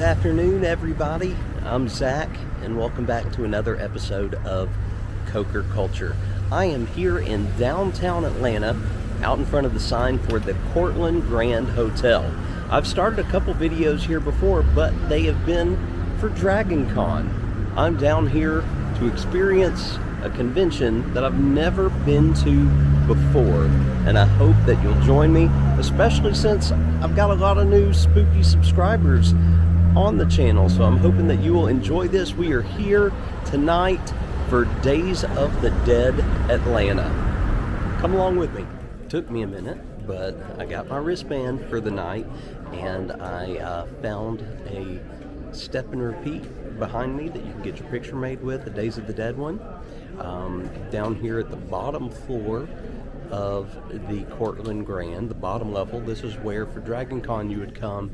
afternoon, everybody. I'm Zach, and welcome back to another episode of Coker Culture. I am here in downtown Atlanta, out in front of the sign for the Cortland Grand Hotel. I've started a couple videos here before, but they have been for Dragon Con. I'm down here to experience a convention that I've never been to before, and I hope that you'll join me, especially since I've got a lot of new spooky subscribers on the channel, so I'm hoping that you will enjoy this. We are here tonight for Days of the Dead Atlanta. Come along with me. Took me a minute, but I got my wristband for the night, and I found a step and repeat behind me that you can get your picture made with, the Days of the Dead one. Down here at the bottom floor of the Cortland Grand, the bottom level, this is where for Dragon Con you would come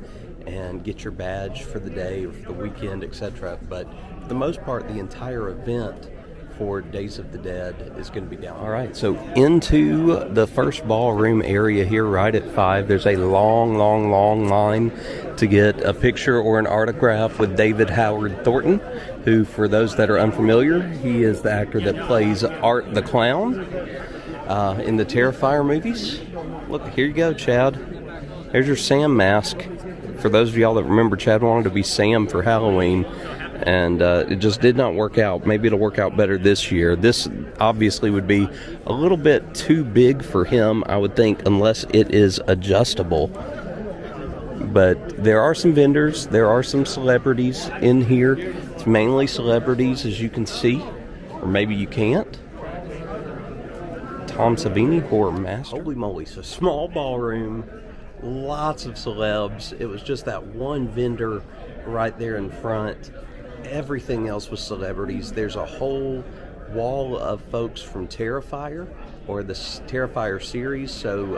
and get your badge for the day or for the weekend, etc. But for the most part, the entire event for Days of the Dead is going to be down. All right, so into the first ballroom area here right at 5, there's a long line to get a picture or an autograph with David Howard Thornton, who, for those that are unfamiliar, he is the actor that plays Art the Clown in the Terrifier movies. Look, here you go, Chad. There's your Sam mask. For those of y'all that remember, Chad wanted to be Sam for Halloween, and it just did not work out. Maybe it'll work out better this year. This obviously would be a little bit too big for him, I would think, unless it is adjustable. But there are some vendors, there are some celebrities in here. It's mainly celebrities, as you can see, or maybe you can't. Tom Savini, Horror Master. Holy moly, so small ballroom, lots of celebs. It was just that one vendor right there in front. Everything else was celebrities. There's a whole wall of folks from Terrifier, or the Terrifier series. So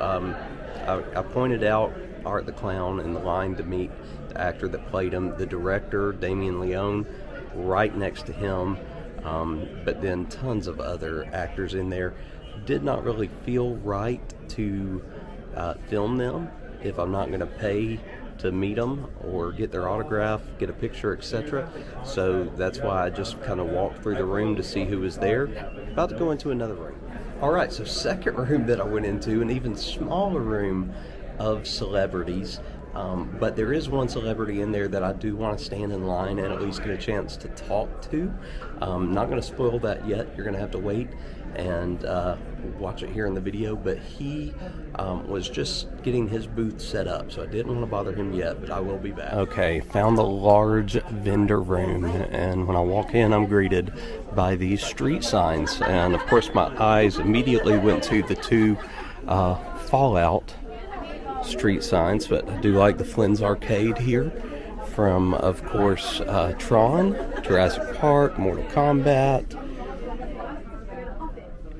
I pointed out Art the Clown in the line to meet the actor that played him, the director, Damien Leone, right next to him. But then tons of other actors in there. Did not really feel right to film them if I'm not going to pay to meet them or get their autograph, get a picture, etc. So that's why I just kind of walked through the room to see who was there. About to go into another room. All right, so second room that I went into, an even smaller room of celebrities. But there is one celebrity in there that I do want to stand in line and at least get a chance to talk to. Not going to spoil that yet. You're going to have to wait and watch it here in the video. But he was just getting his booth set up, so I didn't want to bother him yet, but I will be back. Okay, found the large vendor room, and when I walk in, I'm greeted by these street signs. And of course, my eyes immediately went to the two Fallout street signs, but I do like the Flynn's Arcade here from, of course, Tron, Jurassic Park, Mortal Kombat,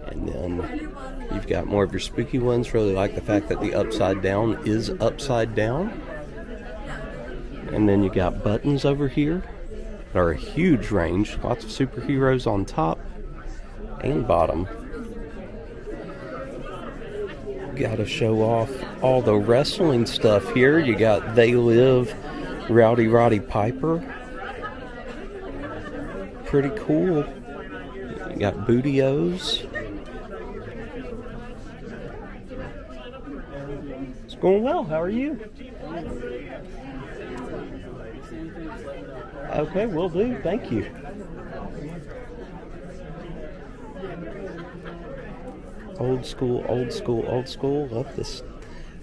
and then you've got more of your spooky ones. Really like the fact that the Upside Down is upside down, and then you got buttons over here that are a huge range, lots of superheroes on top and bottom. Got to show off all the wrestling stuff here. You got They Live, Rowdy Roddy Piper. Pretty cool. You got Booty-O's. It's going well. How are you? Okay, will do. Thank you. Old school. Love this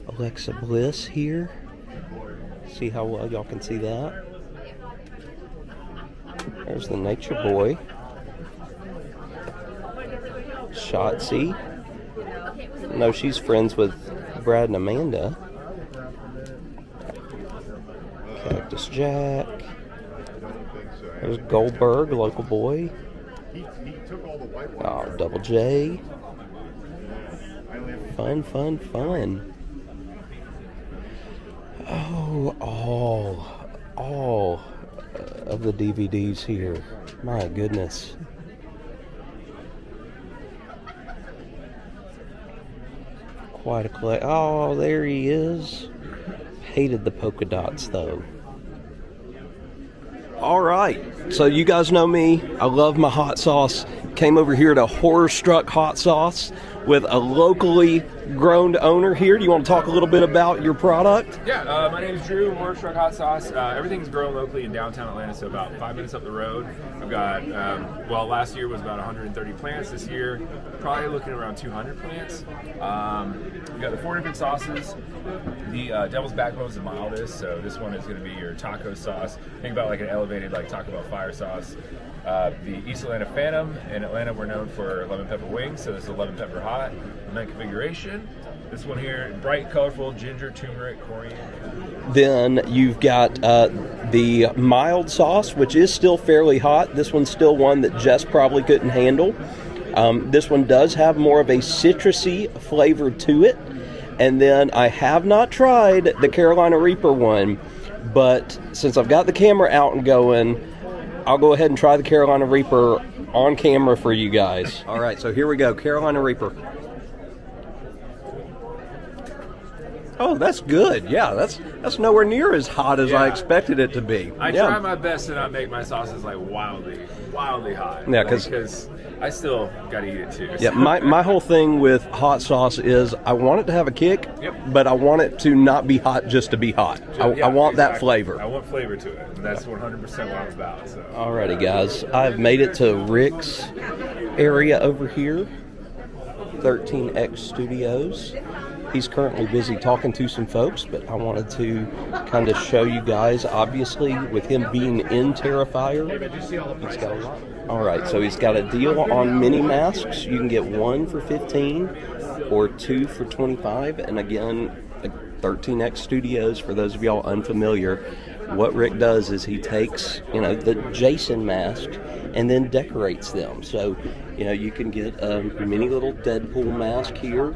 Alexa Bliss here. See how well y'all can see that. There's the Nature Boy. Shotzi. No, she's friends with Brad and Amanda. Cactus Jack. There's Goldberg, local boy. Oh, Double J. Fun. Oh, all of the DVDs here. My goodness. Quite a collection. Oh, there he is. Hated the polka dots, though. All right, so you guys know me. I love my hot sauce. Came over here to Horror Struck Hot Sauce with a locally grown owner here. Do you want to talk a little bit about your product? Yeah, my name is Drew, Horror Struck Hot Sauce. Everything's grown locally in downtown Atlanta, so about 5 minutes up the road. I've got, last year was about 130 plants. This year, probably looking around 200 plants. We've got the 4 different sauces. The Devil's Backbone is the mildest, so this one is going to be your taco sauce. Think about like an elevated like Taco Bell fire sauce. The East Atlanta Phantom. In Atlanta, we're known for lemon pepper wings, so this is a lemon pepper hot. And then configuration. This one here, bright, colorful, ginger, turmeric, coriander. Then you've got the mild sauce, which is still fairly hot. This one's still one that Jess probably couldn't handle. This one does have more of a citrusy flavor to it. And then I have not tried the Carolina Reaper one, but since I've got the camera out and going, I'll go ahead and try the Carolina Reaper on camera for you guys. All right, so here we go, Carolina Reaper. Oh, that's good. Yeah, that's nowhere near as hot as I expected it to be. I try my best to not make my sauces like wildly hot. Yeah, because I still got to eat it too. Yeah, my whole thing with hot sauce is I want it to have a kick, but I want it to not be hot just to be hot. I want that flavor. I want flavor to it, and that's 100% what I'm about. So. Alrighty, guys. I've made it to Rick's area over here, 13X Studios. He's currently busy talking to some folks, but I wanted to kind of show you guys, obviously, with him being in Terrifier, he's got a lot. All right, so he's got a deal on mini masks. You can get 1 for $15 or 2 for $25. And again, 13X Studios, for those of y'all unfamiliar, what Rick does is he takes, the Jason mask and then decorates them. So, you can get a mini little Deadpool mask here,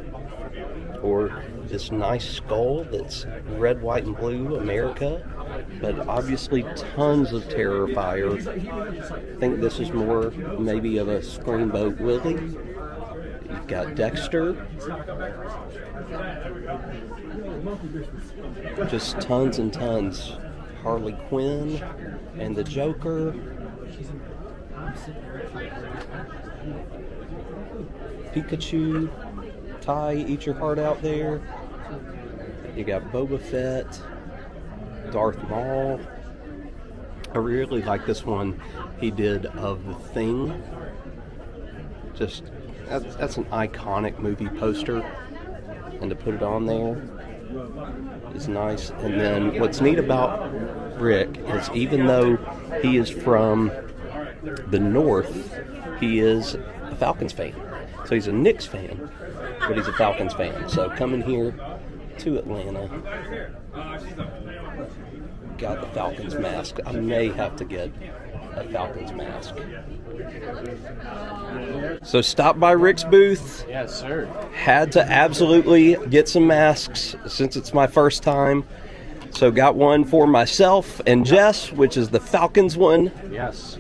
or this nice skull that's red, white, and blue, America, but obviously tons of Terrifier. I think this is more maybe of a Screamboat Willie. You've got Dexter. Just tons and tons. Harley Quinn and the Joker. Pikachu. Ty, eat your heart out there. You got Boba Fett, Darth Maul. I really like this one he did of The Thing. Just, that's an iconic movie poster. And to put it on there is nice. And then what's neat about Rick is even though he is from the North, he is a Falcons fan. So he's a Knicks fan, but he's a Falcons fan. So coming here to Atlanta, got the Falcons mask. I may have to get a Falcons mask. So stop by Rick's booth. Yes, sir. Had to absolutely get some masks since it's my first time. So got one for myself and Jess, which is the Falcons one. Yes.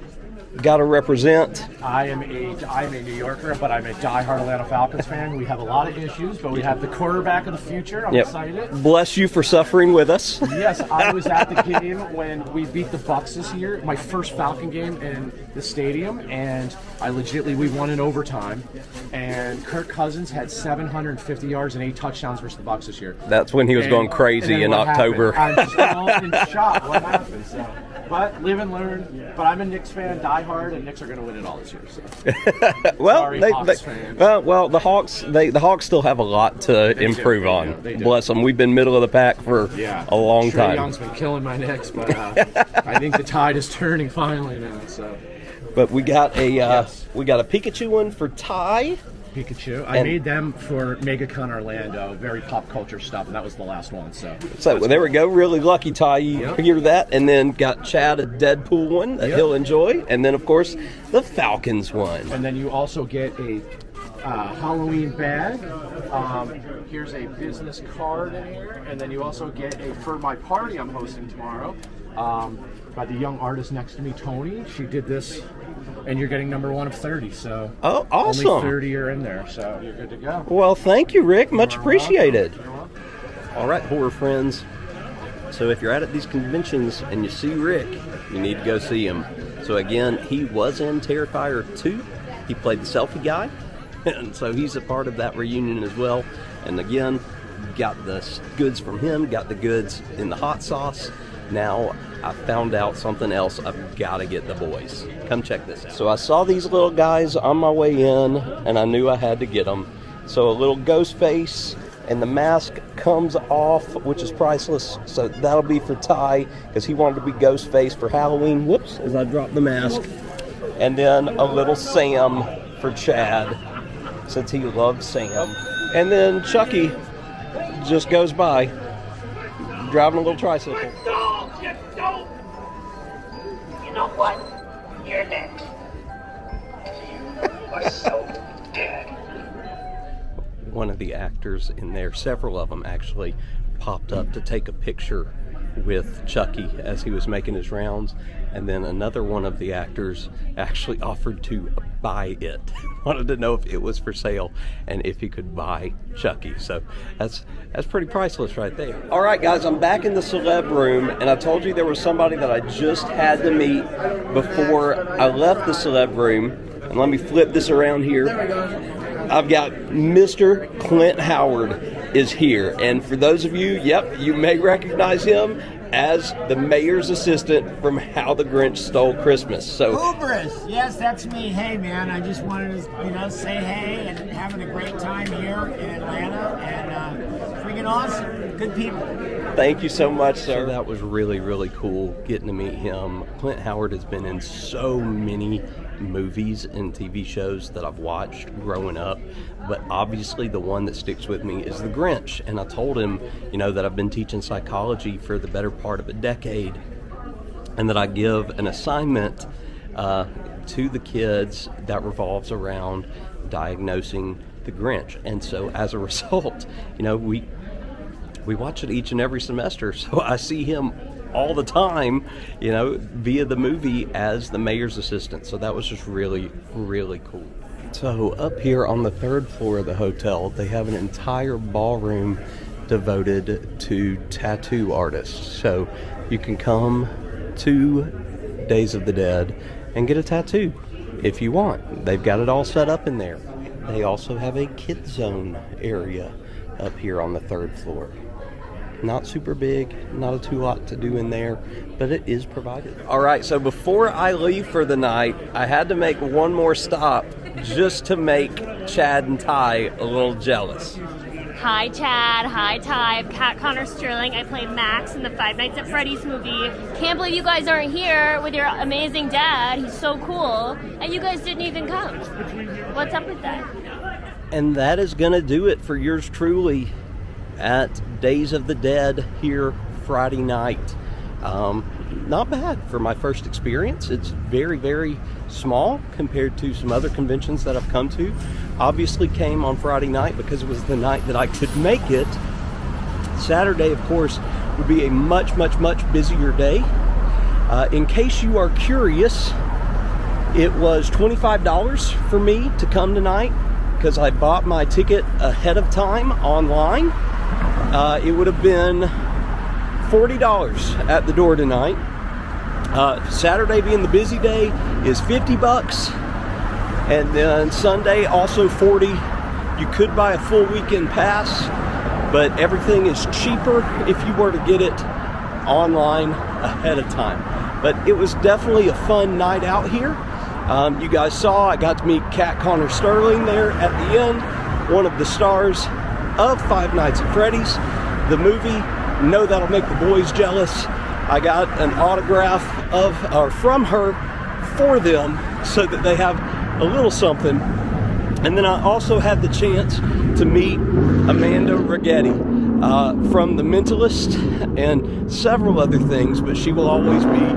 Got to represent. I am a New Yorker, but I'm a diehard Atlanta Falcons fan. We have a lot of issues, but we have the quarterback of the future. I'm excited. Bless you for suffering with us. Yes, I was at the game when we beat the Bucs this year. My first Falcon game in the stadium, and we won in overtime. And Kirk Cousins had 750 yards and 8 touchdowns versus the Bucs this year. That's when he was going crazy in October. I'm still in shock. What happened? So. But live and learn. But I'm a Knicks fan, diehard, and Knicks are going to win it all this year. So. Well, sorry, Hawks fans. The Hawks. The Hawks still have a lot to improve on. They do. Bless them. We've been middle of the pack for a long time. Trae Young's been killing my Knicks, but I think the tide is turning finally now. So. But we got a Pikachu one for Ty. Pikachu. I made them for MegaCon Orlando, very pop culture stuff, and that was the last one. So there we go. Really lucky, Ty. You hear that? And then got Chad a Deadpool one that he'll enjoy, and then of course the Falcons one. And then you also get a Halloween bag. Here's a business card in here, and then you also get a for my party I'm hosting tomorrow. By the young artist next to me, Tony. She did this, and you're getting number 1 of 30. So awesome! Only 30 are in there, so you're good to go. Well, thank you, Rick. Much appreciated. All right, horror friends. So if you're out at these conventions and you see Rick, you need to go see him. So again, he was in Terrifier 2. He played the selfie guy. And so he's a part of that reunion as well. And again, got the goods from him, got the goods in the hot sauce. Now I found out something else I've got to get the boys. Come check this out. So I saw these little guys on my way in, and I knew I had to get them. So a little ghost face, and the mask comes off, which is priceless. So that'll be for Ty, because he wanted to be ghost face for Halloween. Whoops, as I dropped the mask. And then a little Sam for Chad, since he loves Sam. And then Chucky just goes by, driving a little tricycle. You know what? You're next. You are so dead. One of the actors in there, several of them actually, popped up to take a picture with Chucky as he was making his rounds, and then another one of the actors actually offered to buy it. Wanted to know if it was for sale and if he could buy Chucky. So that's pretty priceless right there. All right, guys, I'm back in the celeb room, and I told you there was somebody that I just had to meet before I left the celeb room. And let me flip this around here. I've got Mr. Clint Howard is here, and for those of you, yep, you may recognize him as the mayor's assistant from How the Grinch Stole Christmas. So, Hubris, yes, that's me. Hey, man, I just wanted to, say hey and having a great time here in Atlanta, and freaking awesome, good people. Thank you so much, sir. So that was really, really cool getting to meet him. Clint Howard has been in so many movies and TV shows that I've watched growing up, but obviously the one that sticks with me is The Grinch. And I told him, that I've been teaching psychology for the better part of a decade, and that I give an assignment to the kids that revolves around diagnosing the Grinch. And so as a result, we watch it each and every semester, so I see him all the time, via the movie as the mayor's assistant. So that was just really, really cool. So up here on the 3rd floor of the hotel, they have an entire ballroom devoted to tattoo artists. So you can come to Days of the Dead and get a tattoo if you want. They've got it all set up in there. They also have a kid zone area up here on the 3rd floor. Not super big, not a too lot to do in there, but it is provided. All right, so before I leave for the night, I had to make one more stop just to make Chad and Ty a little jealous. Hi, Chad. Hi, Ty. I'm Kat Connor Sterling. I played Max in the Five Nights at Freddy's movie. Can't believe you guys aren't here with your amazing dad. He's so cool. And you guys didn't even come. What's up with that? And that is going to do it for yours truly at Days of the Dead here Friday night. Not bad for my first experience. It's very, very small compared to some other conventions that I've come to. Obviously came on Friday night because it was the night that I could make it. Saturday, of course, would be a much, much, much busier day. In case you are curious, it was $25 for me to come tonight because I bought my ticket ahead of time online. It would have been $40 at the door tonight. Saturday being the busy day is $50, and then Sunday also $40. You could buy a full weekend pass, but everything is cheaper if you were to get it online ahead of time. But it was definitely a fun night out here. You guys saw I got to meet Kat Connor Sterling there at the end, one of the stars of Five Nights at Freddy's, the movie. Know that'll make the boys jealous. I got an autograph from her for them so that they have a little something. And then I also had the chance to meet Amanda Righetti from The Mentalist and several other things, but she will always be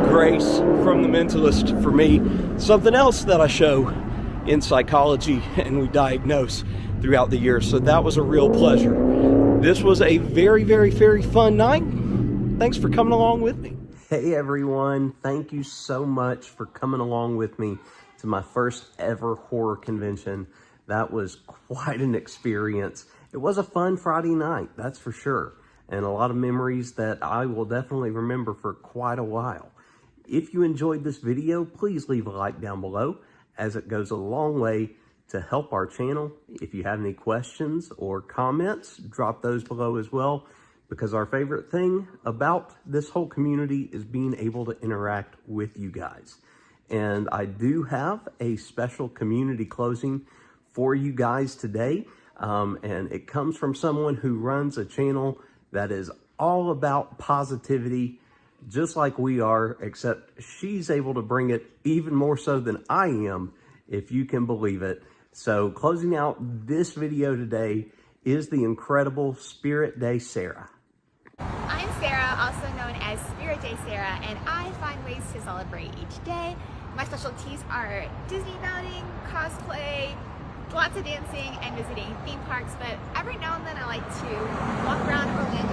Grace from The Mentalist for me. Something else that I show in psychology and we diagnose throughout the year. So that was a real pleasure. This was a very, very, very fun night. Thanks for coming along with me. Hey everyone, thank you so much for coming along with me to my first ever horror convention. That was quite an experience. It was a fun Friday night, that's for sure. and a lot of memories that I will definitely remember for quite a while. If you enjoyed this video, please leave a like down below, as it goes a long way to help our channel. If you have any questions or comments, drop those below as well, because our favorite thing about this whole community is being able to interact with you guys. And I do have a special community closing for you guys today, and it comes from someone who runs a channel that is all about positivity, just like we are, except she's able to bring it even more so than I am, if you can believe it. So closing out this video today is the incredible Spirit Day Sarah. I'm Sarah, also known as Spirit Day Sarah, and I find ways to celebrate each day. My specialties are Disney bounding, cosplay, lots of dancing, and visiting theme parks, but every now and then I like to walk around Orlando